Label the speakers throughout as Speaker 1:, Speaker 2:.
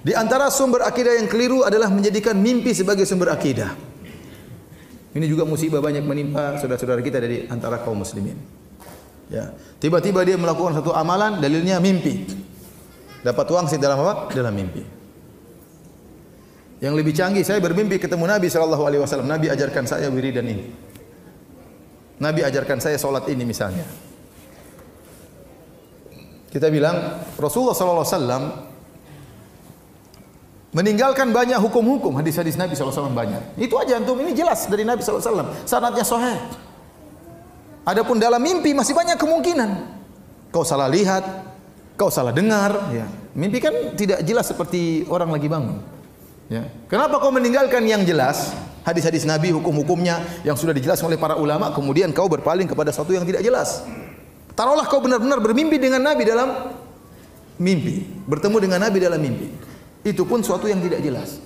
Speaker 1: Di antara sumber akidah yang keliru adalah menjadikan mimpi sebagai sumber akidah. Ini juga musibah banyak menimpa saudara-saudara kita dari antara kaum muslimin. Ya, tiba-tiba dia melakukan satu amalan, dalilnya mimpi. Dapat wangsit dalam apa? Dalam mimpi. Yang lebih canggih, saya bermimpi ketemu Nabi sallallahu alaihi wasallam. Nabi ajarkan saya wiridan ini. Nabi ajarkan saya salat ini misalnya. Kita bilang Rasulullah sallallahu alaihi wasallam meninggalkan banyak hukum-hukum, hadis-hadis Nabi SAW banyak. Itu aja antum, ini jelas dari Nabi SAW. Sanadnya sahih. Adapun dalam mimpi masih banyak kemungkinan. Kau salah lihat, kau salah dengar. Ya. Mimpi kan tidak jelas seperti orang lagi bangun. Ya. Kenapa kau meninggalkan yang jelas? Hadis-hadis Nabi, hukum-hukumnya yang sudah dijelaskan oleh para ulama, kemudian kau berpaling kepada sesuatu yang tidak jelas. Taruhlah kau benar-benar bermimpi dengan Nabi dalam mimpi. Bertemu dengan Nabi dalam mimpi. Itu pun suatu yang tidak jelas.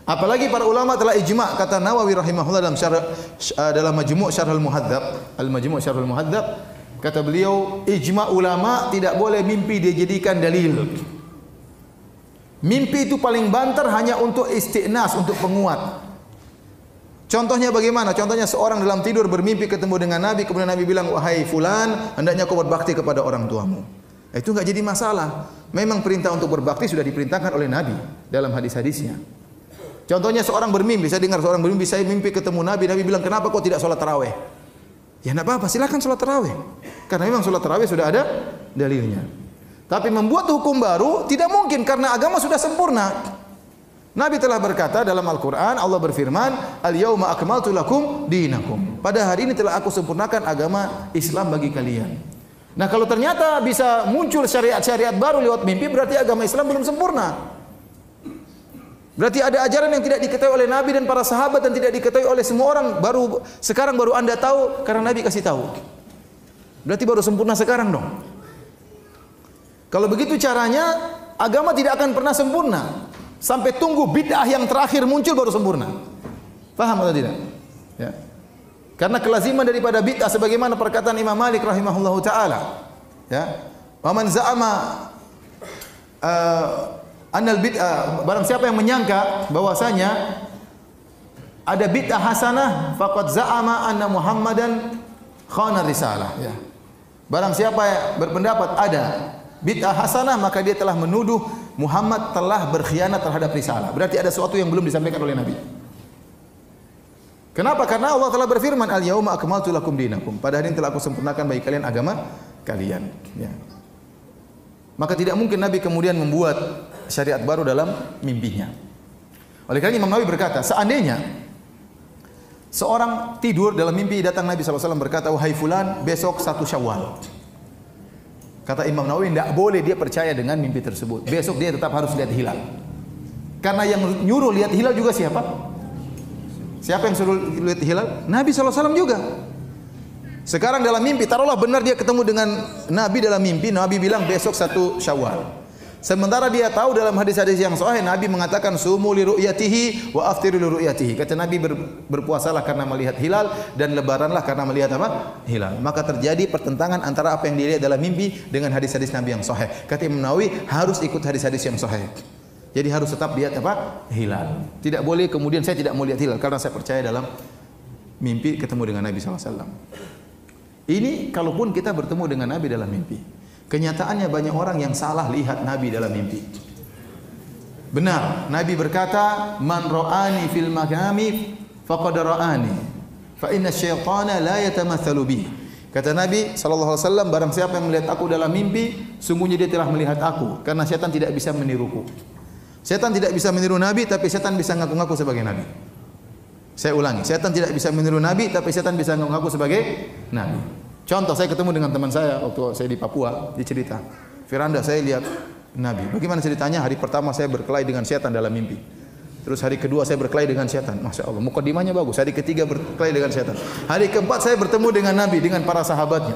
Speaker 1: Apalagi para ulama telah ijma', kata Nawawi rahimahullah dalam Majmu' Syarhul Muhadzab, Al-Majmu' Syarhul Muhadzab, kata beliau, ijma' ulama tidak boleh mimpi dijadikan dalil. Mimpi itu paling banter hanya untuk isti'nas, untuk penguat. Contohnya bagaimana? Contohnya seorang dalam tidur bermimpi ketemu dengan Nabi, kemudian Nabi bilang, wahai fulan, hendaknya kau berbakti kepada orang tuamu. Itu enggak jadi masalah. Memang perintah untuk berbakti sudah diperintahkan oleh Nabi dalam hadis-hadisnya. Contohnya seorang bermimpi, saya dengar seorang bermimpi, saya mimpi ketemu Nabi, Nabi bilang, kenapa kau tidak sholat tarawih? Ya enggak apa-apa, silakan sholat tarawih. Karena memang sholat tarawih sudah ada dalilnya. Tapi membuat hukum baru tidak mungkin karena agama sudah sempurna. Nabi telah berkata dalam Al-Quran, Allah berfirman, Al-yawma akmaltu lakum dinakum. Pada hari ini telah aku sempurnakan agama Islam bagi kalian. Nah, kalau ternyata bisa muncul syariat-syariat baru lewat mimpi, berarti agama Islam belum sempurna. Berarti ada ajaran yang tidak diketahui oleh Nabi dan para sahabat dan tidak diketahui oleh semua orang, sekarang baru Anda tahu karena Nabi kasih tahu. Berarti baru sempurna sekarang dong. Kalau begitu caranya, agama tidak akan pernah sempurna sampai tunggu bid'ah yang terakhir muncul baru sempurna. Paham atau tidak? Ya. Karena kelaziman daripada bid'ah sebagaimana perkataan Imam Malik rahimahullahu taala, ya. Wa man za'ama annal bid'ah, barang siapa yang menyangka bahwasanya ada bid'ah hasanah, faqad za'ama anna Muhammadan khana risalah, ya. Barang siapa yang berpendapat ada bid'ah hasanah, maka dia telah menuduh Muhammad telah berkhianat terhadap risalah. Berarti ada sesuatu yang belum disampaikan oleh Nabi. Kenapa? Karena Allah telah berfirman, Al-yawma akmaltu lakum dinakum. Pada hari ini telah aku sempurnakan bagi kalian agama kalian. Ya. Maka tidak mungkin Nabi kemudian membuat syariat baru dalam mimpinya. Oleh karena Imam Nawawi berkata, seandainya seorang tidur dalam mimpi, datang Nabi SAW berkata, wahai fulan, besok 1 Syawal. Kata Imam Nawawi, tidak boleh dia percaya dengan mimpi tersebut. Besok dia tetap harus lihat hilal. Karena yang nyuruh lihat hilal juga siapa? Siapa yang suruh lihat hilal? Nabi SAW juga. Sekarang dalam mimpi, taruhlah benar dia ketemu dengan Nabi dalam mimpi, Nabi bilang besok 1 Syawal. Sementara dia tahu dalam hadis-hadis yang sahih, Nabi mengatakan sumu li ru'yatihi wa aftiru li ru'yatihi. Kata Nabi, berpuasalah karena melihat hilal dan lebaranlah karena melihat apa? Hilal. Maka terjadi pertentangan antara apa yang dilihat dalam mimpi dengan hadis-hadis Nabi yang sahih. Kata Imam Nawawi, harus ikut hadis-hadis yang sahih. Jadi harus tetap lihat apa? Hilal. Tidak boleh kemudian saya tidak mau lihat hilal karena saya percaya dalam mimpi ketemu dengan Nabi SAW. Ini kalaupun kita bertemu dengan Nabi dalam mimpi. Kenyataannya banyak orang yang salah lihat Nabi dalam mimpi. Benar, Nabi berkata, "Man ra'ani fil manami faqad ra'ani, fa inna syaitana la yatamatsalu bi." Kata Nabi sallallahu alaihi wasallam, barang siapa yang melihat aku dalam mimpi, sungguhnya dia telah melihat aku, karena setan tidak bisa meniruku. Setan tidak bisa meniru Nabi, tapi setan bisa ngaku-ngaku sebagai Nabi. Saya ulangi, setan tidak bisa meniru Nabi, tapi setan bisa ngaku-ngaku sebagai Nabi. Contoh, saya ketemu dengan teman saya waktu saya di Papua, dia cerita, Firanda, saya lihat Nabi. Bagaimana ceritanya? Hari pertama saya berkelahi dengan setan dalam mimpi. Terus hari kedua saya berkelahi dengan setan. Masya Allah, mukadimahnya bagus. Hari ketiga berkelahi dengan setan. Hari keempat saya bertemu dengan Nabi, dengan para sahabatnya.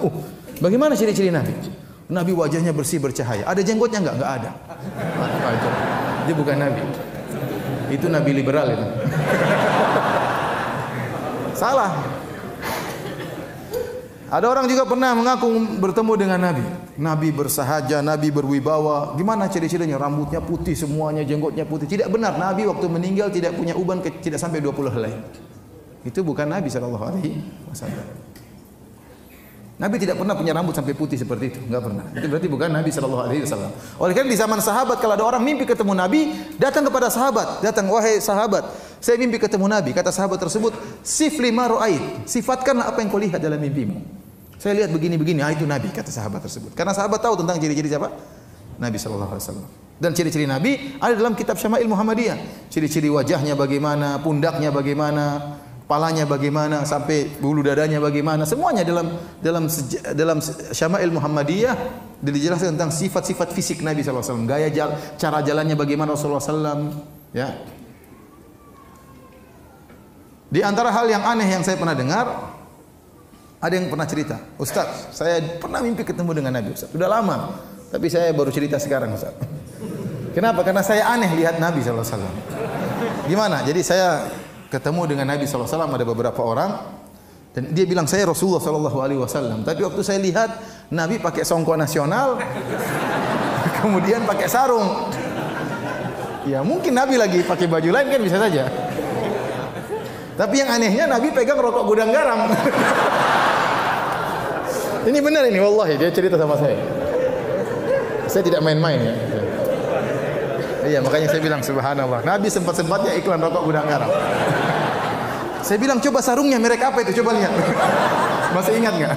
Speaker 1: Bagaimana ciri-ciri Nabi? Nabi wajahnya bersih bercahaya. Ada jenggotnya enggak? Enggak ada. Dia bukan Nabi. Itu Nabi liberal itu. Salah. Ada orang juga pernah mengaku bertemu dengan Nabi. Nabi bersahaja, Nabi berwibawa. Gimana ciri-cirinya? Rambutnya putih semuanya, jenggotnya putih. Tidak benar. Nabi waktu meninggal tidak punya uban, tidak sampai 20 helai. Itu bukan Nabi sallallahu alaihi wasallam. Nabi tidak pernah punya rambut sampai putih seperti itu, enggak pernah. Itu berarti bukan Nabi sallallahu alaihi wasallam. Oleh karena di zaman sahabat kalau ada orang mimpi ketemu Nabi, datang kepada sahabat, datang, wahai sahabat, saya mimpi ketemu Nabi. Kata sahabat tersebut, "Sifli ma ra'ait." Sifatkanlah apa yang kau lihat dalam mimpimu. Saya lihat begini-begini, itu Nabi, kata sahabat tersebut. Karena sahabat tahu tentang ciri-ciri siapa? Nabi sallallahu alaihi wasallam. Dan ciri-ciri Nabi ada dalam kitab Syama'il Muhammadiyah. Ciri-ciri wajahnya bagaimana, pundaknya bagaimana, kepalanya bagaimana, sampai bulu dadanya bagaimana, semuanya dalam Syama'il Muhammadiyah dijelaskan tentang sifat-sifat fisik Nabi sallallahu alaihi wasallam, gaya cara jalannya bagaimana Rasulullah sallallahu ya. Di antara hal yang aneh yang saya pernah dengar, ada yang pernah cerita, "Ustaz, saya pernah mimpi ketemu dengan Nabi, Ustaz. Sudah lama, tapi saya baru cerita sekarang, Ustaz." Kenapa? Karena saya aneh lihat Nabi sallallahu alaihi wasallam. Gimana? Jadi saya ketemu dengan Nabi sallallahu alaihi wasallam, ada beberapa orang dan dia bilang saya Rasulullah sallallahu alaihi wasallam. Tapi waktu saya lihat Nabi pakai songkok nasional, kemudian pakai sarung. Ya mungkin Nabi lagi pakai baju lain kan bisa saja. Tapi yang anehnya Nabi pegang rokok gudang garam. Ini benar ini, wallahi dia cerita sama saya. Saya tidak main-main ya. Iya, makanya saya bilang subhanallah. Nabi sempat-sempatnya iklan rokok gudang garam. Saya bilang coba sarungnya merek apa itu, coba lihat. Masih ingat nggak?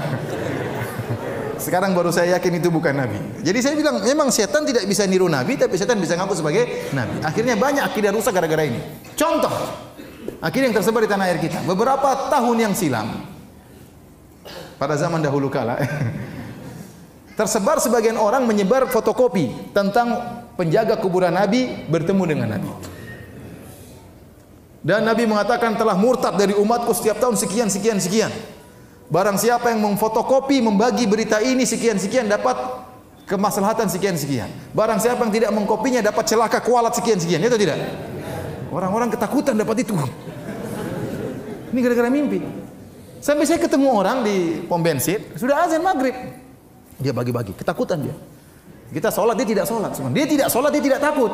Speaker 1: Sekarang baru saya yakin itu bukan Nabi. Jadi saya bilang memang setan tidak bisa niru Nabi, tapi setan bisa ngaku sebagai Nabi. Akhirnya banyak akidah rusak gara-gara ini. Contoh, akidah yang tersebar di tanah air kita. Beberapa tahun yang silam, pada zaman dahulu kala, tersebar sebagian orang menyebar fotokopi tentang penjaga kuburan Nabi bertemu dengan Nabi. Dan Nabi mengatakan telah murtad dari umatku setiap tahun sekian. Barang siapa yang memfotokopi, membagi berita ini sekian dapat kemaslahatan sekian. Barang siapa yang tidak mengkopinya dapat celaka kualat sekian. Itu tidak? Orang-orang ketakutan dapat itu. Ini gara-gara mimpi. Sampai saya ketemu orang di pom bensin, sudah azan maghrib. Dia bagi-bagi, ketakutan dia. Kita sholat, dia tidak sholat. Dia tidak sholat, dia tidak takut.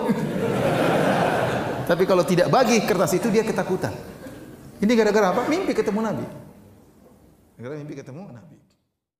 Speaker 1: Tapi kalau tidak bagi kertas itu, dia ketakutan. Ini gara-gara apa? Mimpi ketemu Nabi. Gara-gara mimpi ketemu Nabi.